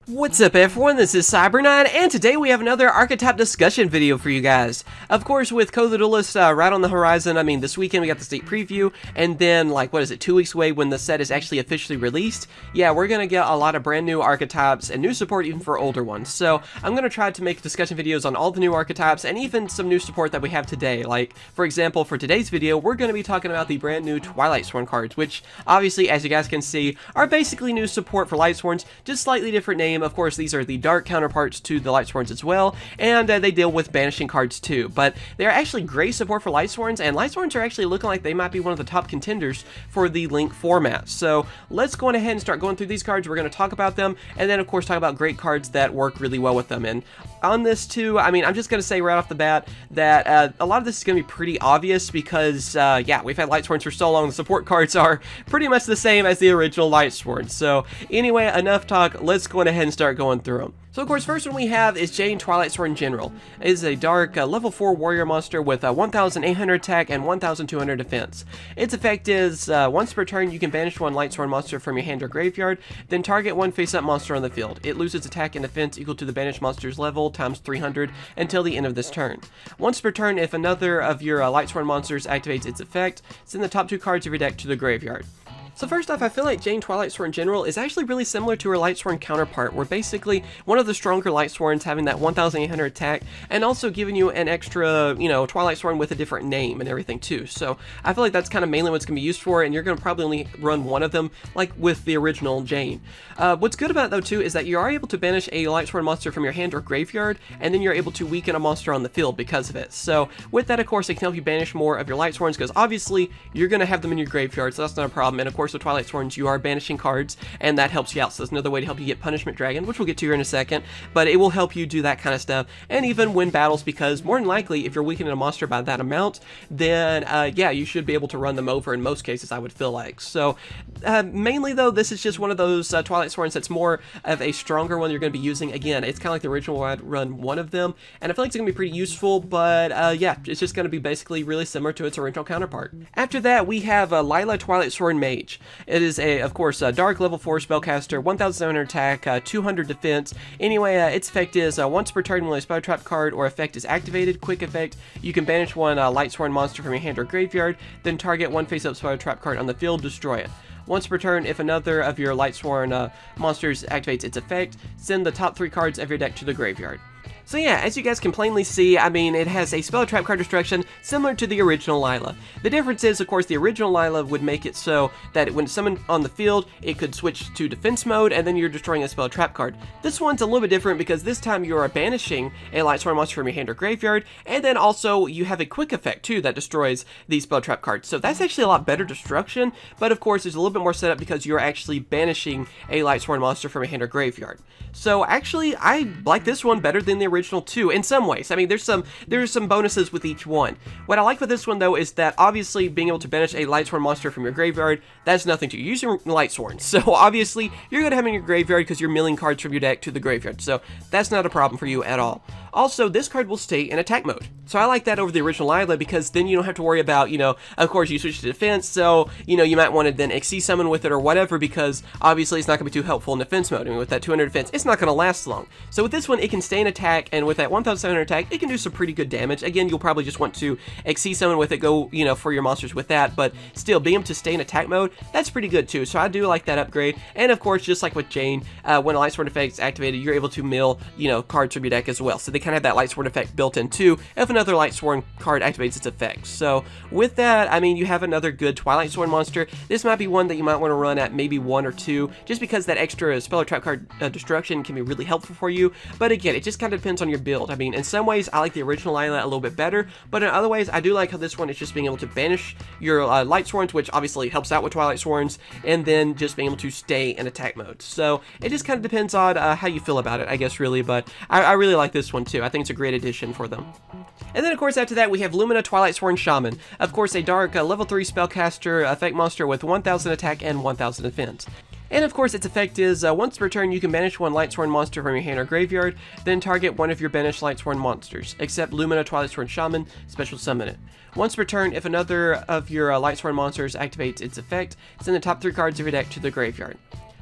What's up everyone, this is CyberKnight, and today we have another archetype discussion video for you guys. Of course, with Code the Duelist right on the horizon, I mean, this weekend we got the state preview, and then, like, what is it, 2 weeks away when the set is actually officially released? Yeah, we're gonna get a lot of brand new archetypes, and new support even for older ones. So, I'm gonna try to make discussion videos on all the new archetypes, and even some new support that we have today. Like, for example, for today's video, we're gonna be talking about the brand new Twilightsworn cards, which, obviously, as you guys can see, are basically new support for Lightsworns, just slightly different name. Of course, these are the dark counterparts to the Lightsworns as well, and they deal with banishing cards too. But they're actually great support for Lightsworns, and Lightsworns are actually looking like they might be one of the top contenders for the Link format. So let's go on ahead and start going through these cards. We're going to talk about them, and then of course talk about great cards that work really well with them. And on this too, I mean, I'm just going to say right off the bat that a lot of this is going to be pretty obvious because, yeah, we've had Lightsworns for so long, the support cards are pretty much the same as the original Lightsworns. So anyway, enough talk, let's go on ahead and start going through them. So of course, first one we have is Jane Twilightsworn General. It is a dark level 4 warrior monster with 1,800 attack and 1,200 defense. Its effect is, once per turn you can banish one Lightsworn monster from your hand or graveyard, then target one face-up monster on the field. It loses attack and defense equal to the banished monster's level times 300 until the end of this turn. Once per turn, if another of your Lightsworn monsters activates its effect, send the top 2 cards of your deck to the graveyard. So first off, I feel like Jane Twilightsworn General is actually really similar to her Lightsworn counterpart. We're basically one of the stronger Lightsworns, having that 1,800 attack, and also giving you an extra, you know, Twilightsworn with a different name and everything too. So I feel like that's kind of mainly what it's going to be used for, and you're going to probably only run one of them, like with the original Jane. What's good about it though too is that you are able to banish a Lightsworn monster from your hand or graveyard, and then you're able to weaken a monster on the field because of it. So with that, of course, it can help you banish more of your Lightsworns, because obviously you're going to have them in your graveyard, so that's not a problem. And of course, with Twilightsworns, you are banishing cards, and that helps you out. So that's another way to help you get Punishment Dragon, which we'll get to here in a second, but it will help you do that kind of stuff, and even win battles, because more than likely, if you're weakening a monster by that amount, then yeah, you should be able to run them over in most cases, I would feel like. So mainly though, this is just one of those Twilightsworns that's more of a stronger one you're going to be using. Again, it's kind of like the original where I'd run one of them, and I feel like it's going to be pretty useful, but yeah, it's just going to be basically really similar to its original counterpart. After that, we have Lila Twilightsworn Mage. It is of course, dark level 4 spellcaster, 1,700 attack, 200 defense. Anyway, its effect is once per turn when a spell trap card or effect is activated, quick effect, you can banish one Lightsworn monster from your hand or graveyard, then target one face-up spell trap card on the field, destroy it. Once per turn, if another of your Lightsworn monsters activates its effect, send the top 3 cards of your deck to the graveyard. So yeah, as you guys can plainly see, I mean, it has a spell trap card destruction similar to the original Lila. The difference is, of course, the original Lila would make it so that when summoned on the field, it could switch to defense mode, and then you're destroying a spell trap card. This one's a little bit different because this time you are banishing a Lightsworn monster from your hand or graveyard, and then also you have a quick effect too that destroys the spell trap cards. So that's actually a lot better destruction, but of course there's a little bit more setup because you're actually banishing a Lightsworn monster from a hand or graveyard. So actually, I like this one better than the original too, in some ways. I mean, there's some bonuses with each one. What I like with this one though is that obviously being able to banish a Lightsworn monster from your graveyard, that's nothing to you. You're using Lightsworns, so obviously you're gonna have them in your graveyard because you're milling cards from your deck to the graveyard. So that's not a problem for you at all. Also, this card will stay in attack mode. So I like that over the original Lila because then you don't have to worry about, you know, of course you switch to defense, so, you know, you might want to then XC summon with it or whatever, because obviously it's not going to be too helpful in defense mode. I mean, with that 200 defense, it's not going to last long. So with this one, it can stay in attack, and with that 1,700 attack, it can do some pretty good damage. Again, you'll probably just want to XC summon with it, go, you know, for your monsters with that, but still, being able to stay in attack mode, that's pretty good too. So I do like that upgrade, and of course, just like with Jane, when a Lightsworn effect is activated, you're able to mill, you know, cards from your deck as well. So they kind of have that Lightsworn effect built in too, if another Lightsworn card activates its effects. So with that, I mean, you have another good Twilightsworn monster. This might be one that you might want to run at maybe 1 or 2, just because that extra spell or trap card destruction can be really helpful for you. But again, it just kind of depends on your build. I mean, in some ways, I like the original Lila a little bit better, but in other ways, I do like how this one is just being able to banish your Lightsworns, which obviously helps out with Twilightsworns, and then just being able to stay in attack mode. So it just kind of depends on how you feel about it, I guess, really, but I really like this one too. I think it's a great addition for them. And then, of course, after that, we have Lumina Twilightsworn Shaman. Of course, a dark level 3 spellcaster effect monster with 1,000 attack and 1,000 defense. And of course, its effect is, once per turn, you can banish one Lightsworn monster from your hand or graveyard, then target one of your banished Lightsworn monsters, except Lumina Twilightsworn Shaman, special summon it. Once per turn, if another of your Lightsworn monsters activates its effect, send the top 3 cards of your deck to the graveyard.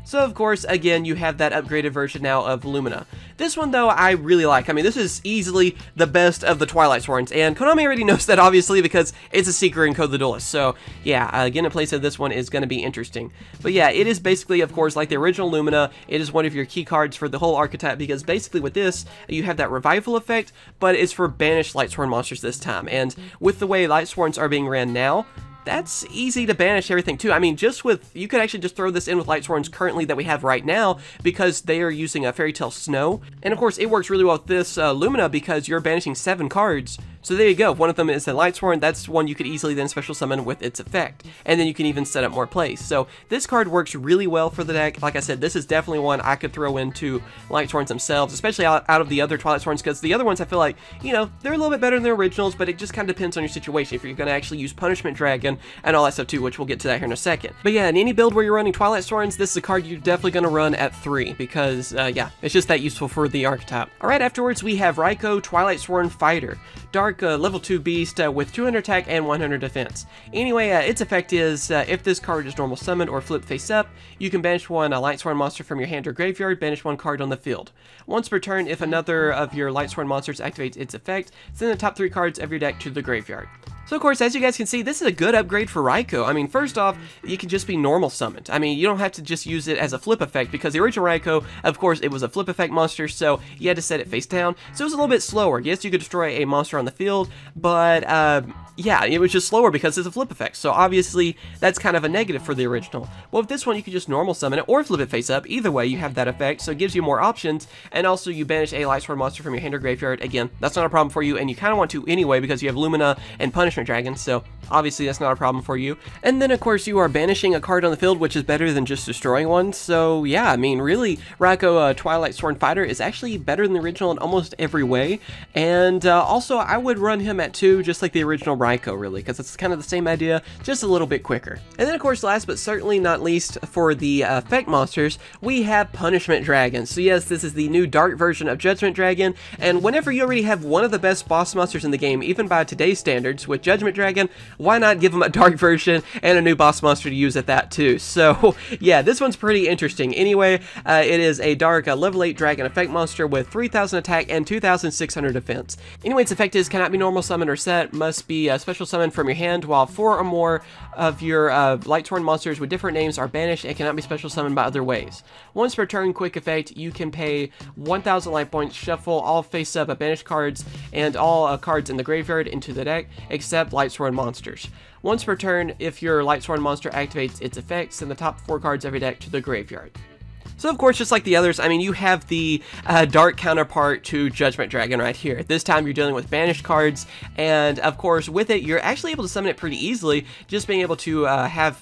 So of course, again, you have that upgraded version now of Lumina. This one though, I really like. I mean, this is easily the best of the Twilightsworns, and Konami already knows that obviously because it's a secret in Code the Duelist. So yeah, getting a place of this one is going to be interesting. But yeah, it is basically, of course, like the original Lumina. It is one of your key cards for the whole archetype because basically with this, you have that revival effect, but it's for banished Lightsworn monsters this time. And with the way Lightsworns are being ran now, that's easy to banish everything too. I mean, you could actually just throw this in with Lightsworns currently that we have right now because they are using a Fairy Tale Snow. And of course, it works really well with this Lumina because you're banishing 7 cards. So there you go. If one of them is a Lightsworn, that's one you could easily then special summon with its effect. And then you can even set up more plays. So this card works really well for the deck. Like I said, this is definitely one I could throw into Lightsworns themselves, especially out of the other Twilightsworns, because the other ones I feel like, you know, they're a little bit better than the originals, but it just kind of depends on your situation. If you're going to actually use Punishment Dragon and all that stuff too, which we'll get to that here in a second. But yeah, in any build where you're running Twilightsworns, this is a card you're definitely going to run at 3 because, yeah, it's just that useful for the archetype. Alright, afterwards we have Raikou, Twilightsworn Fighter. Dark level 2 beast with 200 attack and 100 defense. Anyway, its effect is if this card is normal summoned or flip face up, you can banish one Lightsworn monster from your hand or graveyard, banish one card on the field. Once per turn, if another of your Lightsworn monsters activates its effect, send the top 3 cards of your deck to the graveyard. So of course, as you guys can see, this is a good upgrade for Raikou. I mean, first off, you can just be normal summoned. I mean, you don't have to just use it as a flip effect, because the original Raikou, of course, it was a flip effect monster, so you had to set it face down. So it was a little bit slower. Yes, you could destroy a monster on the field, but yeah, it was just slower because it's a flip effect. So obviously, that's kind of a negative for the original. Well, with this one, you can just normal summon it or flip it face up. Either way, you have that effect, so it gives you more options. And also, you banish a Lightsworn monster from your hand or graveyard. Again, that's not a problem for you, and you kind of want to anyway because you have Lumina and Punishment Dragon, so obviously that's not a problem for you. And then, of course, you are banishing a card on the field, which is better than just destroying one. So yeah, I mean, really, Raikou Twilightsworn Fighter is actually better than the original in almost every way. And also, I would run him at 2, just like the original Raikou, really, because it's kind of the same idea, just a little bit quicker. And then, of course, last but certainly not least, for the effect monsters, we have Punishment Dragon. So yes, this is the new dark version of Judgment Dragon, and whenever you already have one of the best boss monsters in the game, even by today's standards, with Judgment Dragon, why not give them a dark version and a new boss monster to use at that too? So yeah, this one's pretty interesting. Anyway, it is a dark level 8 dragon effect monster with 3,000 attack and 2,600 defense. Anyway, its effect is cannot be normal summoned or set, must be a special summon from your hand, while 4 or more of your Lightsworn monsters with different names are banished and cannot be special summoned by other ways. Once per turn, quick effect, you can pay 1,000 life points, shuffle all face up banished cards and all cards in the graveyard into the deck, except Lightsworn monsters. Once per turn, if your Lightsworn monster activates its effect, send the top 4 cards of your deck to the graveyard. So of course, just like the others, I mean, you have the dark counterpart to Judgment Dragon right here. This time you're dealing with banished cards, and of course with it, you're actually able to summon it pretty easily, just being able to have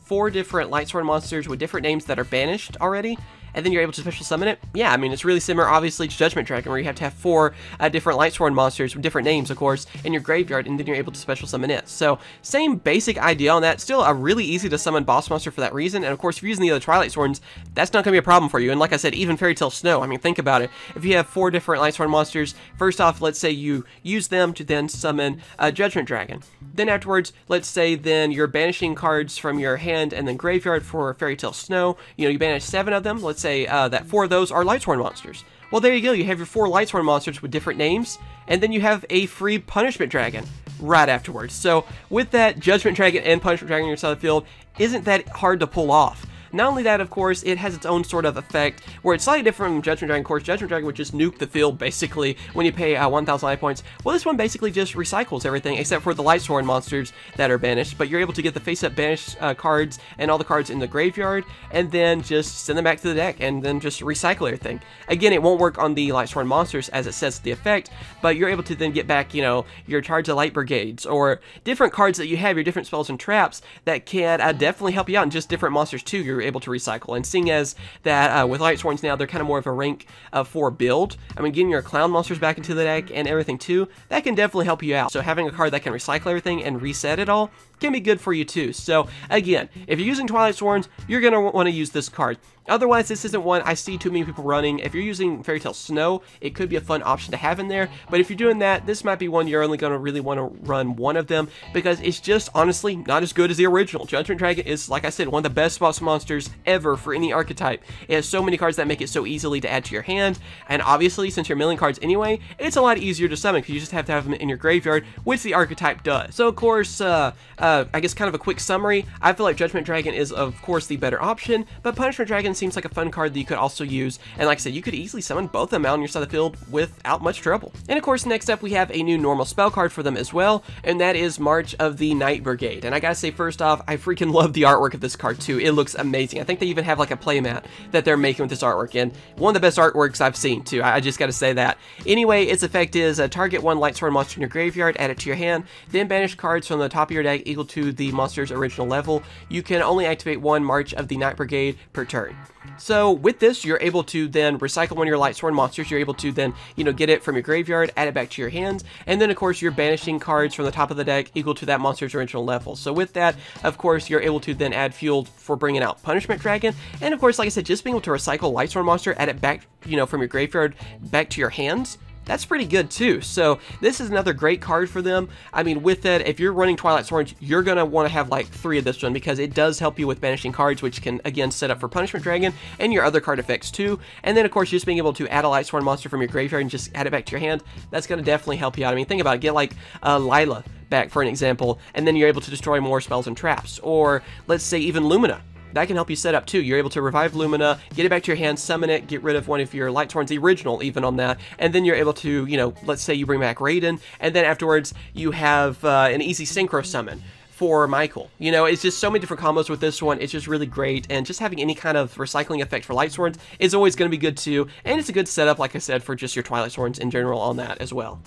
4 different Lightsworn monsters with different names that are banished already. And then you're able to special summon it. Yeah, I mean, it's really similar, obviously, to Judgment Dragon, where you have to have 4 different Lightsworn monsters with different names, of course, in your graveyard, and then you're able to special summon it. So, same basic idea on that. Still a really easy to summon boss monster for that reason. And of course, if you're using the other Twilightsworns, that's not going to be a problem for you. And like I said, even Fairy Tale Snow, I mean, think about it. If you have 4 different Lightsworn monsters, first off, let's say you use them to then summon Judgment Dragon. Then afterwards, let's say then you're banishing cards from your hand and then graveyard for Fairy Tale Snow. You know, you banish 7 of them. Let's say that 4 of those are Lightsworn monsters. Well, there you go. You have your 4 Lightsworn monsters with different names, and then you have a free Punishment Dragon right afterwards. So with that, Judgment Dragon and Punishment Dragon on your side of the field isn't that hard to pull off. Not only that, of course, it has its own sort of effect, where it's slightly different from Judgment Dragon. Of course, Judgment Dragon would just nuke the field, basically, when you pay 1,000 life points. Well, this one basically just recycles everything, except for the Lightsworn monsters that are banished, but you're able to get the face-up banished cards and all the cards in the graveyard, and then just send them back to the deck, and then just recycle everything. Again, it won't work on the Lightsworn monsters, as it says the effect, but you're able to then get back, you know, your Charge of Light Brigades, or different cards that you have, your different spells and traps, that can definitely help you out, and just different monsters, too, you're able to recycle. And seeing as that with Lightsworns now, they're kind of more of a rank 4 build, I mean, getting your clown monsters back into the deck and everything too, that can definitely help you out. So having a card that can recycle everything and reset it all can be good for you too. So again, if you're using Twilightsworns, you're going to want to use this card. Otherwise, this isn't one I see too many people running. If you're using Fairy Tale Snow, it could be a fun option to have in there. But if you're doing that, this might be one you're only going to really want to run one of them, because it's just honestly not as good as the original. Judgment Dragon is, like I said, one of the best boss monsters ever for any archetype. It has so many cards that make it so easily to add to your hand, and obviously, since you're milling cards anyway, it's a lot easier to summon because you just have to have them in your graveyard, which the archetype does. So of course, I guess kind of a quick summary, I feel like Judgment Dragon is of course the better option, but Punishment Dragon seems like a fun card that you could also use, and like I said, you could easily summon both of them out on your side of the field without much trouble. And of course, next up we have a new normal spell card for them as well, and that is March of the Night Brigade. And I gotta say, first off, I freaking love the artwork of this card too. It looks amazing. I think they even have like a playmat that they're making with this artwork, and one of the best artworks I've seen too. I just gotta say that. Anyway, its effect is target one Lightsworn monster in your graveyard, add it to your hand, then banish cards from the top of your deck equal to the monster's original level. You can only activate one March of the Night Brigade per turn. So with this, you're able to then recycle one of your Lightsworn monsters. You're able to then, get it from your graveyard, add it back to your hands, and then of course you're banishing cards from the top of the deck equal to that monster's original level. So with that, of course, you're able to then add fuel for bringing out Punishment Dragon, and of course, like I said, just being able to recycle Lightsworn monster, add it back, from your graveyard back to your hands. That's pretty good too. So this is another great card for them. I mean, with that, if you're running Twilightsworns, you're going to want to have like 3 of this one, because it does help you with banishing cards, which can again set up for Punishment Dragon and your other card effects too. And then of course, just being able to add a Lightsworn monster from your graveyard and just add it back to your hand, that's going to definitely help you out. I mean, think about it. Get like Lila back for an example, and then you're able to destroy more spells and traps. Or let's say even Lumina. That can help you set up too. You're able to revive Lumina, get it back to your hand, summon it, get rid of one of your Lightsworns, the original even on that, and then you're able to, let's say you bring back Raiden, and then afterwards you have an easy synchro summon for Michael. It's just so many different combos with this one. It's just really great, and just having any kind of recycling effect for Lightsworns is always going to be good too, and it's a good setup, like I said, for just your Twilightsworns in general on that as well.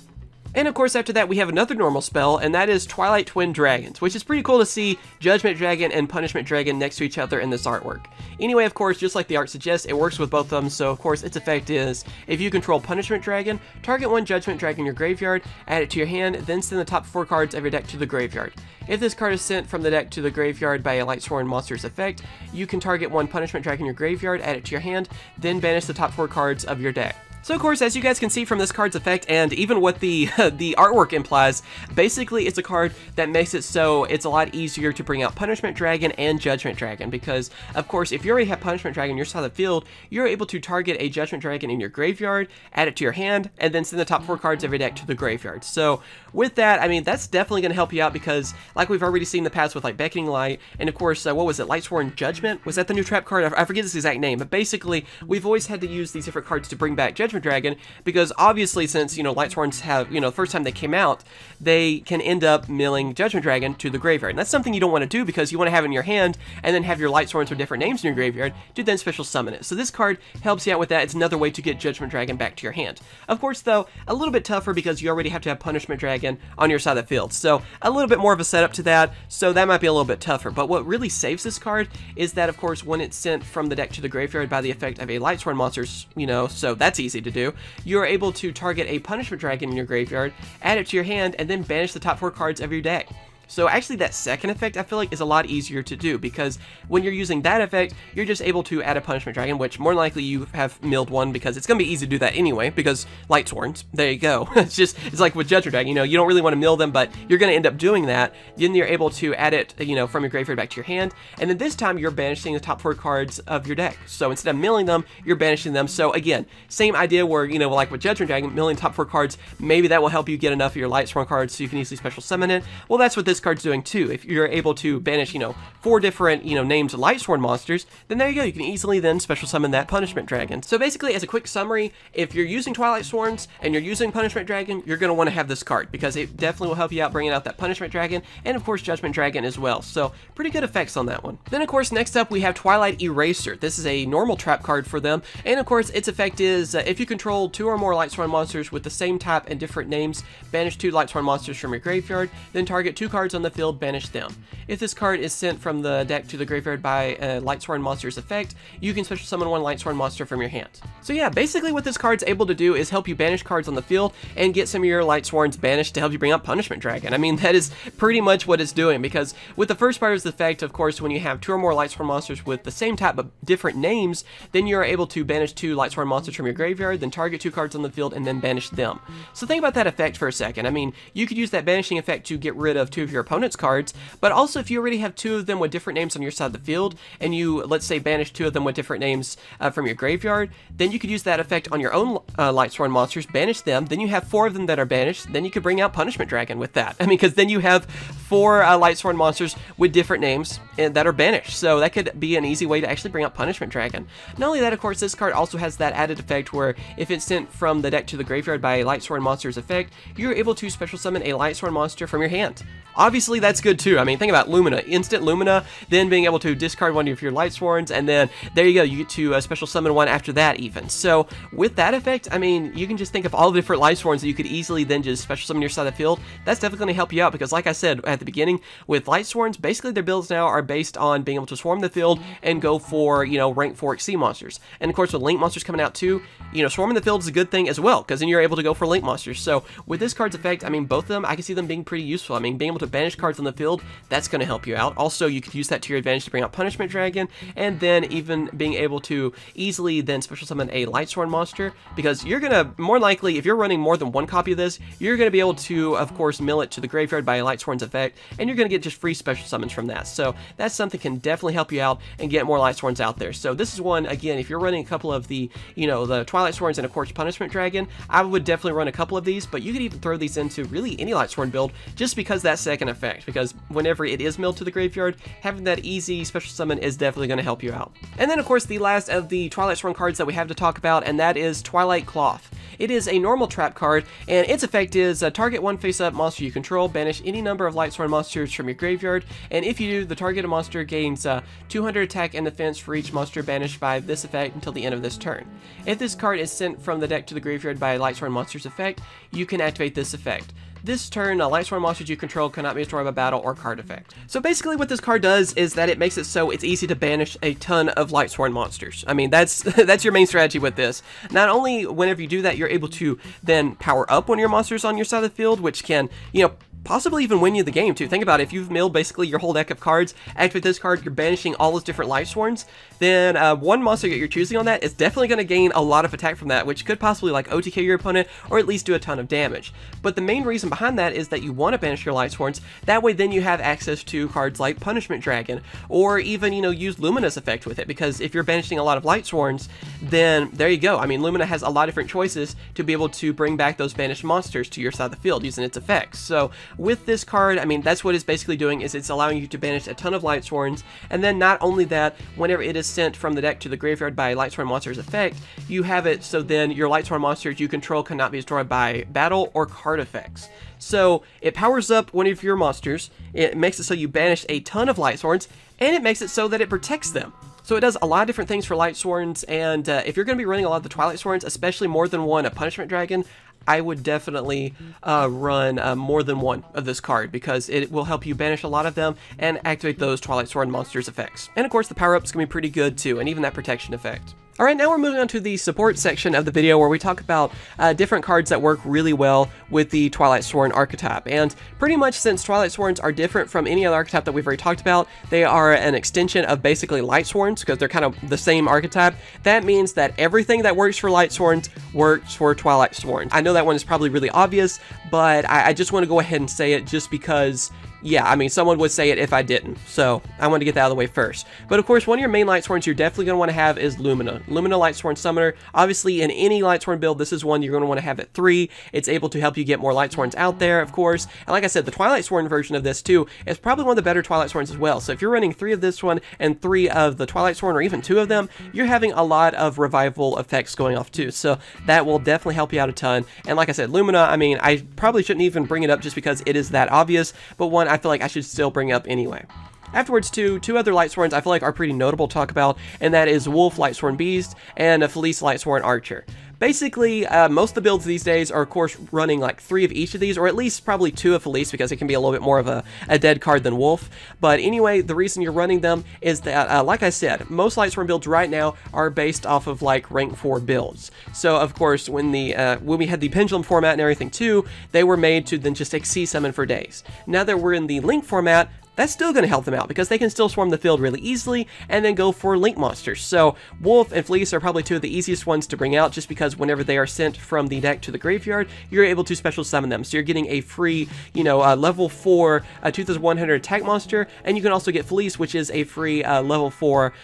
And of course, after that, we have another normal spell, and that is Twilight Twin Dragons, which is pretty cool to see Judgment Dragon and Punishment Dragon next to each other in this artwork. Anyway, of course, just like the art suggests, it works with both of them, so of course, its effect is, if you control Punishment Dragon, target one Judgment Dragon in your graveyard, add it to your hand, then send the top 4 cards of your deck to the graveyard. If this card is sent from the deck to the graveyard by a Lightsworn monster's effect, you can target one Punishment Dragon in your graveyard, add it to your hand, then banish the top 4 cards of your deck. So of course, as you guys can see from this card's effect, and even what the artwork implies, basically it's a card that makes it so it's a lot easier to bring out Punishment Dragon and Judgment Dragon, because of course, if you already have Punishment Dragon on your side of the field, you're able to target a Judgment Dragon in your graveyard, add it to your hand, and then send the top 4 cards of your deck to the graveyard. So with that, I mean, that's definitely going to help you out, because like we've already seen in the past with like Beckoning Light, and of course, what was it, Lightsworn Judgment? Was that the new trap card? I forget its exact name, but basically, we've always had to use these different cards to bring back Judgment Dragon, because obviously, since Lightsworns have, the first time they came out, they can end up milling Judgment Dragon to the graveyard, and that's something you don't want to do, because you want to have it in your hand and then have your Lightsworns with different names in your graveyard to then special summon it. So this card helps you out with that. It's another way to get Judgment Dragon back to your hand. Of course, though, a little bit tougher, because you already have to have Punishment Dragon on your side of the field, so a little bit more of a setup to that, so that might be a little bit tougher. But what really saves this card is that, of course, when it's sent from the deck to the graveyard by the effect of a Lightsworn monster, so that's easy to do, you're able to target a Punishment Dragon in your graveyard, add it to your hand, and then banish the top 4 cards of your deck. So actually that second effect, I feel like, is a lot easier to do, because when you're using that effect, you're just able to add a Punishment Dragon, which more than likely you have milled one, because it's going to be easy to do that anyway, because Lightsworns, there you go. It's like with Judgment Dragon, you don't really want to mill them, but you're going to end up doing that. Then you're able to add it, from your graveyard back to your hand, and then this time you're banishing the top 4 cards of your deck. So instead of milling them, you're banishing them. So again, same idea where, like with Judgment Dragon, milling top 4 cards, maybe that will help you get enough of your Lightsworn cards so you can easily special summon it. Well, that's what this card's doing too. If you're able to banish, 4 different, named Lightsworn monsters, then there you go. You can easily then special summon that Punishment Dragon. So basically, as a quick summary, if you're using Twilightsworns and you're using Punishment Dragon, you're going to want to have this card, because it definitely will help you out bringing out that Punishment Dragon, and of course Judgment Dragon as well. So pretty good effects on that one. Then of course, next up we have Twilight Eraser. This is a normal trap card for them, and of course its effect is if you control 2 or more Lightsworn monsters with the same type and different names, banish 2 Lightsworn monsters from your graveyard, then target 2 cards cards on the field, banish them. If this card is sent from the deck to the graveyard by a Lightsworn monster's effect, you can special summon one Lightsworn monster from your hand. So yeah, basically what this card's able to do is help you banish cards on the field and get some of your Lightsworns banished to help you bring up Punishment Dragon. I mean, that is pretty much what it's doing, because with the first part of the effect, of course, when you have 2 or more Lightsworn monsters with the same type but different names, then you're able to banish 2 Lightsworn monsters from your graveyard, then target 2 cards on the field, and then banish them. So think about that effect for a second. I mean, you could use that banishing effect to get rid of 2 of your opponent's cards, but also if you already have 2 of them with different names on your side of the field, and you, let's say, banish 2 of them with different names from your graveyard, then you could use that effect on your own Lightsworn monsters, banish them, then you have 4 of them that are banished, then you could bring out Punishment Dragon with that. I mean, because then you have 4 Lightsworn monsters with different names that are banished, so that could be an easy way to actually bring out Punishment Dragon. Not only that, of course, this card also has that added effect where if it's sent from the deck to the graveyard by a Lightsworn monster's effect, you're able to special summon a Lightsworn monster from your hand. Obviously, that's good too. I mean, think about Lumina. Instant Lumina, then being able to discard one of your Lightsworns, and then there you go, you get to special summon one after that even. So with that effect, I mean, you can just think of all the different Lightsworns that you could easily then just special summon your side of the field. That's definitely going to help you out, because like I said at the beginning, with Lightsworns, basically their builds now are based on being able to swarm the field and go for, you know, rank 4 XC monsters. And of course, with Link monsters coming out too, you know, swarming the field is a good thing as well, because then you're able to go for Link monsters. So with this card's effect, I mean, both of them, I can see them being pretty useful. I mean, being able to banish cards on the field, that's going to help you out. Also, you could use that to your advantage to bring out Punishment Dragon, and then even being able to easily then special summon a Lightsworn monster, because you're going to, more likely, if you're running more than 1 copy of this, you're going to be able to, of course, mill it to the graveyard by a Lightsworn's effect, and you're going to get just free special summons from that. So that's something can definitely help you out and get more Lightsworns out there. So this is one, again, if you're running a couple of the, you know, the Twilightsworns and of course Punishment Dragon, I would definitely run a couple of these, but you could even throw these into really any Lightsworn build just because that second effect, because whenever it is milled to the graveyard, having that easy special summon is definitely going to help you out. And then of course the last of the Twilightsworn cards that we have to talk about, and that is Twilight Cloth. It is a normal trap card, and its effect is target 1 face-up monster you control, banish any number of Lightsworn monsters from your graveyard, and if you do, the targeted monster gains 200 attack and defense for each monster banished by this effect until the end of this turn. If this card is sent from the deck to the graveyard by a Lightsworn monster's effect, you can activate this effect. This turn, Lightsworn monsters you control cannot be destroyed by battle or card effect. So basically what this card does is that it makes it so it's easy to banish a ton of Lightsworn monsters. I mean, that's that's your main strategy with this. Not only whenever you do that, you're able to then power up one of your monsters on your side of the field, which can, you know, possibly even win you the game too. Think about it, if you've milled basically your whole deck of cards, activate this card, you're banishing all those different Lightsworns, then one monster that you're choosing on that is definitely going to gain a lot of attack from that, which could possibly like OTK your opponent or at least do a ton of damage. But the main reason behind that is that you want to banish your Lightsworns, that way then you have access to cards like Punishment Dragon, or even, you know, use Lumina's effect with it, because if you're banishing a lot of Lightsworns, then there you go. I mean, Lumina has a lot of different choices to be able to bring back those banished monsters to your side of the field using its effects. So with this card, I mean, that's what it's basically doing, is it's allowing you to banish a ton of Lightsworns, and then not only that, whenever it is sent from the deck to the graveyard by a Lightsworn monster's effect, you have it so then your Lightsworn monsters you control cannot be destroyed by battle or card effects. So it powers up one of your monsters, it makes it so you banish a ton of Lightsworns, and it makes it so that it protects them. So it does a lot of different things for Lightsworns, and if you're going to be running a lot of the Twilightsworns, especially more than one a Punishment Dragon, I would definitely run more than one of this card, because it will help you banish a lot of them and activate those Twilightsworn monsters' effects. And of course the power-up's going to be pretty good too, and even that protection effect. Alright, now we're moving on to the support section of the video where we talk about different cards that work really well with the Twilightsworn archetype. And pretty much since Twilightsworns are different from any other archetype that we've already talked about, they are an extension of basically Lightsworns, because they're kind of the same archetype. That means that everything that works for Lightsworns works for Twilightsworns. I know that one is probably really obvious, but I just want to go ahead and say it just because, yeah, I mean, someone would say it if I didn't, so I want to get that out of the way first. But of course, one of your main Lightsworns you're definitely going to want to have is Lumina. Lumina Lightsworn Summoner. Obviously, in any Lightsworn build, this is one you're going to want to have at 3. It's able to help you get more Lightsworns out there, of course. And like I said, the Twilightsworn version of this, too, is probably one of the better Twilightsworns as well. So if you're running 3 of this one and 3 of the Twilightsworn, or even 2 of them, you're having a lot of revival effects going off, too. So that will definitely help you out a ton. And like I said, Lumina, I mean, I probably shouldn't even bring it up just because it is that obvious, but one I feel like I should still bring up anyway. Afterwards, two other Lightsworns I feel like are pretty notable to talk about, and that is Wolf Lightsworn Beast and a Felice Lightsworn Archer. basically, most of the builds these days are, of course, running like 3 of each of these, or at least probably 2 of Felice, because it can be a little bit more of a dead card than Wolf. But anyway, the reason you're running them is that, like I said, most Lightsworn builds right now are based off of like rank 4 builds. So, of course, when we had the Pendulum format and everything too, they were made to then just XC summon for days. Now that we're in the Link format, that's still going to help them out because they can still swarm the field really easily and then go for Link monsters. So Wolf and Felice are probably 2 of the easiest ones to bring out just because whenever they are sent from the deck to the graveyard, you're able to special summon them. So you're getting a free, level 4 2100 attack monster, and you can also get Felice, which is a free level 4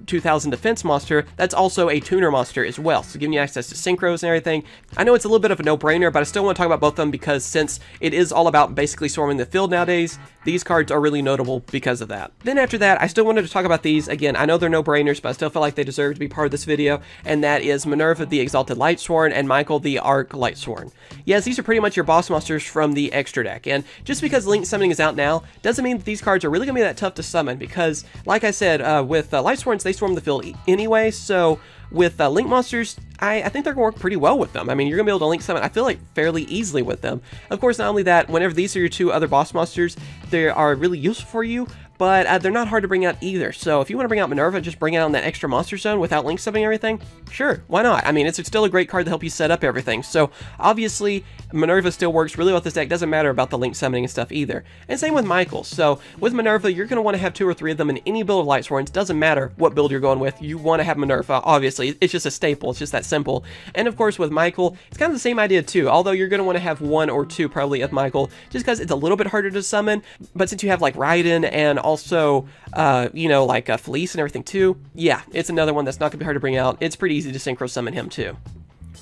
2000 defense monster. That's also a tuner monster as well, so giving you access to synchros and everything. I know it's a little bit of a no-brainer, but I still want to talk about both of them because since it is all about basically swarming the field nowadays, these cards are really notable because of that. Then after that, I still wanted to talk about these. Again, I know they're no-brainers, but I still feel like they deserve to be part of this video, and that is Minerva the Exalted Lightsworn and Michael the Arc Lightsworn. Yes, these are pretty much your boss monsters from the extra deck, and just because Link summoning is out now, doesn't mean that these cards are really going to be that tough to summon, because, like I said, with Lightsworns, they swarm the field anyway, so with Link monsters, I think they're going to work pretty well with them. I mean, you're going to be able to Link summon, I feel like, fairly easily with them. Of course, not only that, whenever these are your 2 other boss monsters, they are really useful for you, but they're not hard to bring out either. So if you want to bring out Minerva, just bring it out in that extra monster zone without Link summoning everything, sure, why not? I mean, it's still a great card to help you set up everything. So obviously, Minerva still works really well with this deck. Doesn't matter about the Link summoning and stuff either. And same with Michael. So with Minerva, you're going to want to have 2 or 3 of them in any build of Lightsworns. Doesn't matter what build you're going with. You want to have Minerva, obviously. It's just a staple. It's just that simple. And of course, with Michael, it's kind of the same idea too. Although you're going to want to have 1 or 2 probably of Michael, just because it's a little bit harder to summon. But since you have like Raiden and also like Felice and everything too, yeah, it's another one that's not going to be hard to bring out. It's pretty easy to synchro summon him too.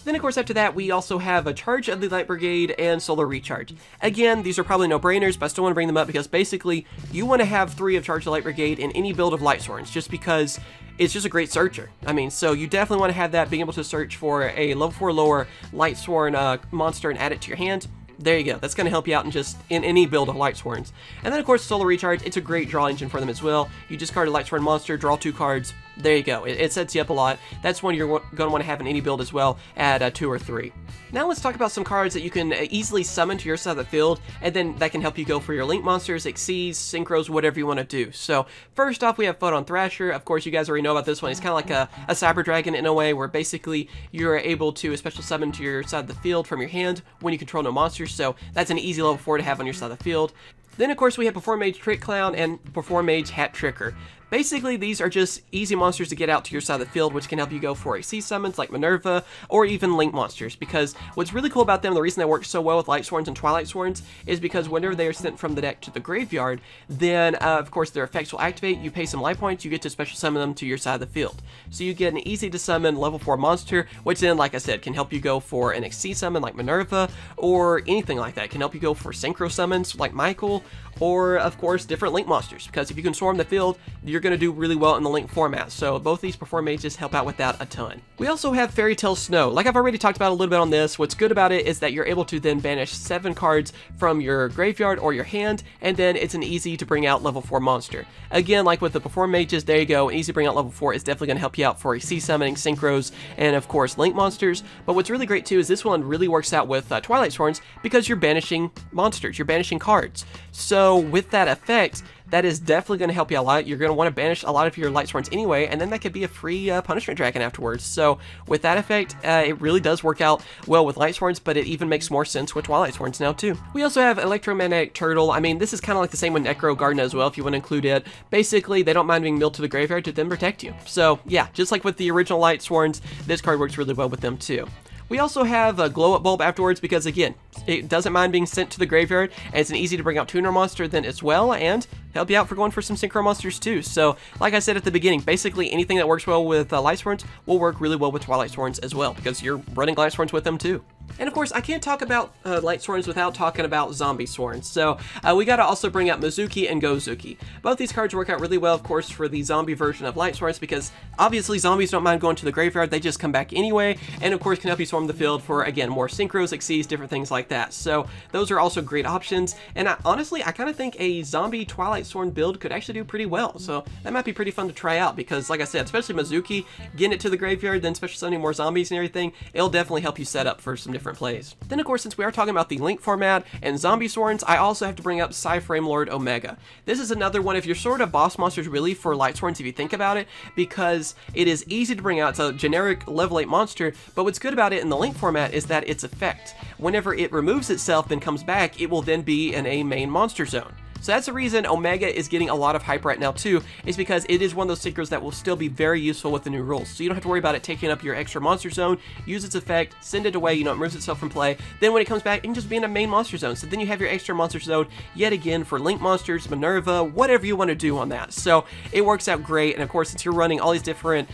Then, of course, after that, we also have a Charge of the Light Brigade and Solar Recharge. Again, these are probably no-brainers, but I still want to bring them up because basically, you want to have 3 of Charge of the Light Brigade in any build of Lightsworns, just because it's just a great searcher. I mean, so you definitely want to have that, being able to search for a level 4 lower Lightsworn monster and add it to your hand. There you go. That's going to help you out in any build of Lightsworns. And then, of course, Solar Recharge, it's a great draw engine for them as well. You discard a Lightsworn monster, draw 2 cards. There you go. It sets you up a lot. That's one you're going to want to have in any build as well, at 2 or 3. Now let's talk about some cards that you can easily summon to your side of the field, and then that can help you go for your Link monsters, Xyz, Synchros, whatever you want to do. So first off, we have Photon Thrasher. Of course, you guys already know about this one. It's kind of like a Cyber Dragon in a way, where basically you're able to special summon to your side of the field from your hand when you control no monsters. So that's an easy level 4 to have on your side of the field. Then, of course, we have Perform Mage Trick Clown and Perform Mage Hat Tricker. Basically, these are just easy monsters to get out to your side of the field, which can help you go for XC summons like Minerva, or even Link monsters, because what's really cool about them, the reason they work so well with Lightsworns and Twilightsworns, is because whenever they are sent from the deck to the graveyard, then, of course, their effects will activate, you pay some life points, you get to special summon them to your side of the field. So you get an easy to summon level 4 monster, which then, like I said, can help you go for an XC summon like Minerva, or anything like that. It can help you go for synchro summons like Michael, or, of course, different Link monsters, because if you can swarm the field, you're going to do really well in the Link format, so both these Perform Mages help out with that a ton. We also have Fairy Tale Snow. Like I've already talked about a little bit on this, what's good about it is that you're able to then banish 7 cards from your graveyard or your hand, and then it's an easy to bring out level 4 monster. Again, like with the Perform Mages, there you go, an easy to bring out level 4 is definitely going to help you out for XC summoning, Synchros, and of course Link monsters. But what's really great too is this one really works out with Twilightsworns, because you're banishing monsters, you're banishing cards. So with that effect, that is definitely going to help you a lot. You're going to want to banish a lot of your Lightsworns anyway, and then that could be a free punishment dragon afterwards. So with that effect, it really does work out well with Lightsworns, but it even makes more sense with Twilightsworns now too. We also have Electromagnetic Turtle. I mean, this is kind of like the same with Necro Garden as well, if you want to include it. Basically, they don't mind being milled to the graveyard to then protect you. So yeah, just like with the original Lightsworns, this card works really well with them too. We also have a Glow Up Bulb afterwards because, again, it doesn't mind being sent to the graveyard, and it's an easy to bring out tuner monster then as well, and help you out for going for some synchro monsters too. So, like I said at the beginning, basically anything that works well with Lightsworns will work really well with Twilightsworns as well, because you're running Lightsworns with them too. And of course, I can't talk about Lightsworns without talking about Zombie Sworns. So we gotta also bring up Mizuki and Gozuki. Both these cards work out really well, of course, for the zombie version of Lightsworns, because obviously zombies don't mind going to the graveyard, they just come back anyway, and of course can help you swarm the field for, again, more synchros, exceeds, different things like that. So those are also great options, and honestly, I kind of think a zombie Twilightsworn build could actually do pretty well, so that might be pretty fun to try out, because like I said, especially Mizuki, getting it to the graveyard, then especially sending more zombies and everything, it'll definitely help you set up for some different plays. Then of course, since we are talking about the Link format and Zombie Sworns, I also have to bring up Psyframe Lord Omega. This is another one of your sort of boss monsters really for Lightsworns if you think about it, because it is easy to bring out. It's a generic level 8 monster, but what's good about it in the Link format is that its effect, whenever it removes itself then comes back, it will then be in a main monster zone. So that's the reason Omega is getting a lot of hype right now too, is because it is one of those synchros that will still be very useful with the new rules. So you don't have to worry about it taking up your extra monster zone, use its effect, send it away, it removes itself from play, then when it comes back, it can just be in a main monster zone. So then you have your extra monster zone yet again for Link monsters, Minerva, whatever you want to do on that. So it works out great, and of course since you're running all these different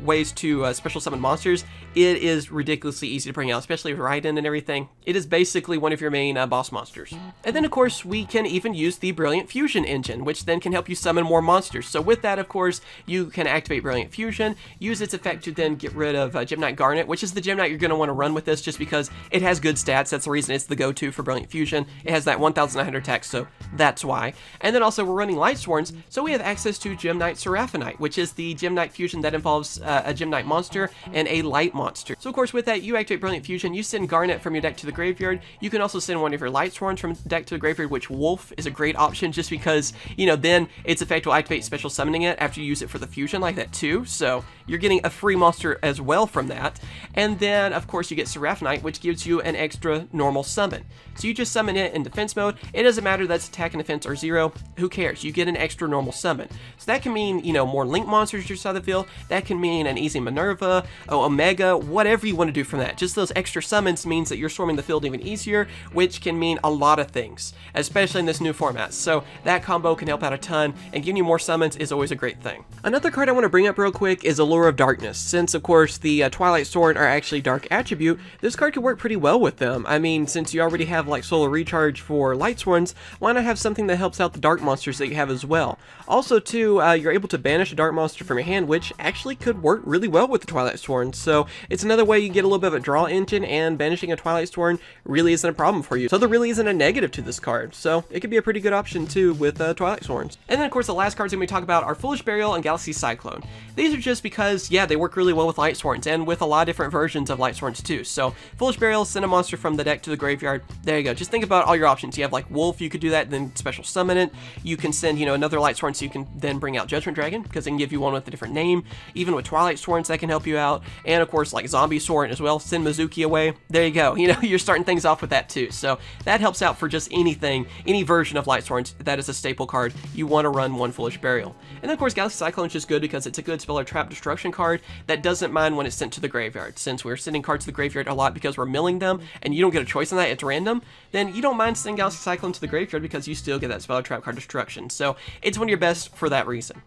ways to special summon monsters, it is ridiculously easy to bring out, especially with Raiden and everything. It is basically one of your main boss monsters. And then of course we can even use the Brilliant Fusion engine, which then can help you summon more monsters. So with that, of course, you can activate Brilliant Fusion, use its effect to then get rid of Gem-Knight Garnet, which is the Gem-Knight you're going to want to run with this just because it has good stats. That's the reason it's the go-to for Brilliant Fusion. It has that 1,900 attack, so that's why. And then also we're running Lightsworns, so we have access to Gem-Knight Seraphinite, which is the Gem-Knight fusion that involves a Gem-Knight monster and a light monster. So of course with that, you activate Brilliant Fusion, you send Garnet from your deck to the graveyard. You can also send one of your Lightsworns from deck to the graveyard, which Wolf is a great option just because, then its effect will activate special summoning it after you use it for the fusion like that too. So you're getting a free monster as well from that. And then of course you get Seraphinite, which gives you an extra normal summon. So you just summon it in defense mode. It doesn't matter that's attack and defense are 0. Who cares? You get an extra normal summon. So that can mean, more Link monsters your side of the field. That can mean an easy Minerva, Omega, whatever you want to do from that. Just those extra summons means that you're swarming the field even easier, which can mean a lot of things, especially in this new format. So that combo can help out a ton, and giving you more summons is always a great thing. Another card I want to bring up real quick is Allure of Darkness. Since of course the Twilightsworn are actually dark attribute, this card could work pretty well with them. I mean, since you already have like Solar Recharge for Lightsworns, why not have something that helps out the dark monsters that you have as well? Also too, you're able to banish a dark monster from your hand, which actually could work really well with the Twilightsworn. So it's another way you get a little bit of a draw engine, and banishing a Twilightsworn really isn't a problem for you. So there really isn't a negative to this card. So it could be a pretty good option too with Twilightsworns. And then of course the last cards that we talk about are Foolish Burial and Galaxy Cyclone. These are just because, yeah, they work really well with Lightsworns and with a lot of different versions of Lightsworns too. So Foolish Burial, send a monster from the deck to the graveyard. There you go. Just think about all your options. You have like Wolf, you could do that, then special summon it. You can send, another Lightsworn, so you can then bring out Judgment Dragon, because they can give you one with a different name. Even with Twilightsworns, that can help you out. And of course like Zombie Sworn as well, send Mizuki away. There you go. You're starting things off with that too. So that helps out for just anything, any version of Lightsworns that is a staple card. You want to run one Foolish Burial. And then of course Galaxy Cyclone is just good because it's a good spell or trap destruction card that doesn't mind when it's sent to the graveyard. Since we're sending cards to the graveyard a lot because we're milling them and you don't get a choice on that, it's random, then you don't mind sending Galaxy Cyclone to the graveyard because you still get that spell or trap card destruction. So it's one of your best for that reason.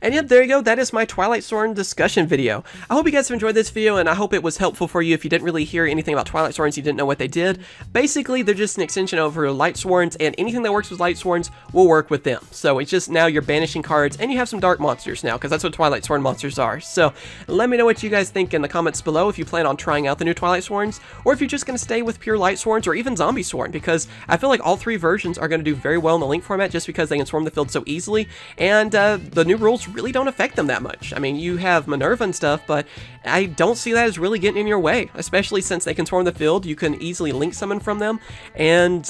And yep, there you go. That is my Twilightsworn discussion video. I hope you guys have enjoyed this video, and I hope it was helpful for you if you didn't really hear anything about Twilightsworns, you didn't know what they did. Basically, they're just an extension over Lightsworns, and anything that works with Lightsworns will work with them. So it's just now you're banishing cards, and you have some dark monsters now, because that's what Twilightsworn monsters are. So let me know what you guys think in the comments below if you plan on trying out the new Twilightsworns, or if you're just going to stay with pure Lightsworns or even Zombie Sworn, because I feel like all three versions are going to do very well in the Link format just because they can swarm the field so easily, and the new rules really don't affect them that much. I mean, you have Minerva and stuff, but I don't see that as really getting in your way, especially since they can swarm the field. You can easily link summon from them, and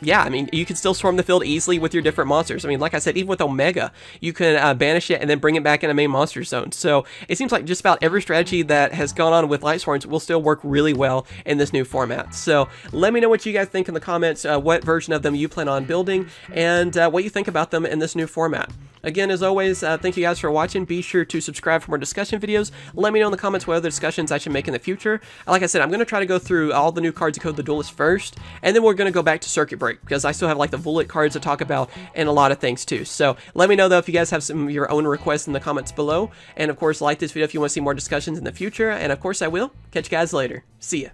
yeah, I mean, you can still swarm the field easily with your different monsters. I mean, like I said, even with Omega, you can banish it and then bring it back in a main monster zone. So it seems like just about every strategy that has gone on with Lightsworns will still work really well in this new format. So let me know what you guys think in the comments, what version of them you plan on building, and what you think about them in this new format. Again, as always, thank you guys for watching. Be sure to subscribe for more discussion videos. Let me know in the comments what other discussions I should make in the future. Like I said, I'm going to try to go through all the new cards of Code the Duelist first, and then we're going to go back to Circuit Break, because I still have like the Bullet cards to talk about and a lot of things too. So let me know though if you guys have some of your own requests in the comments below. And of course, like this video if you want to see more discussions in the future. And of course I will. Catch you guys later. See ya.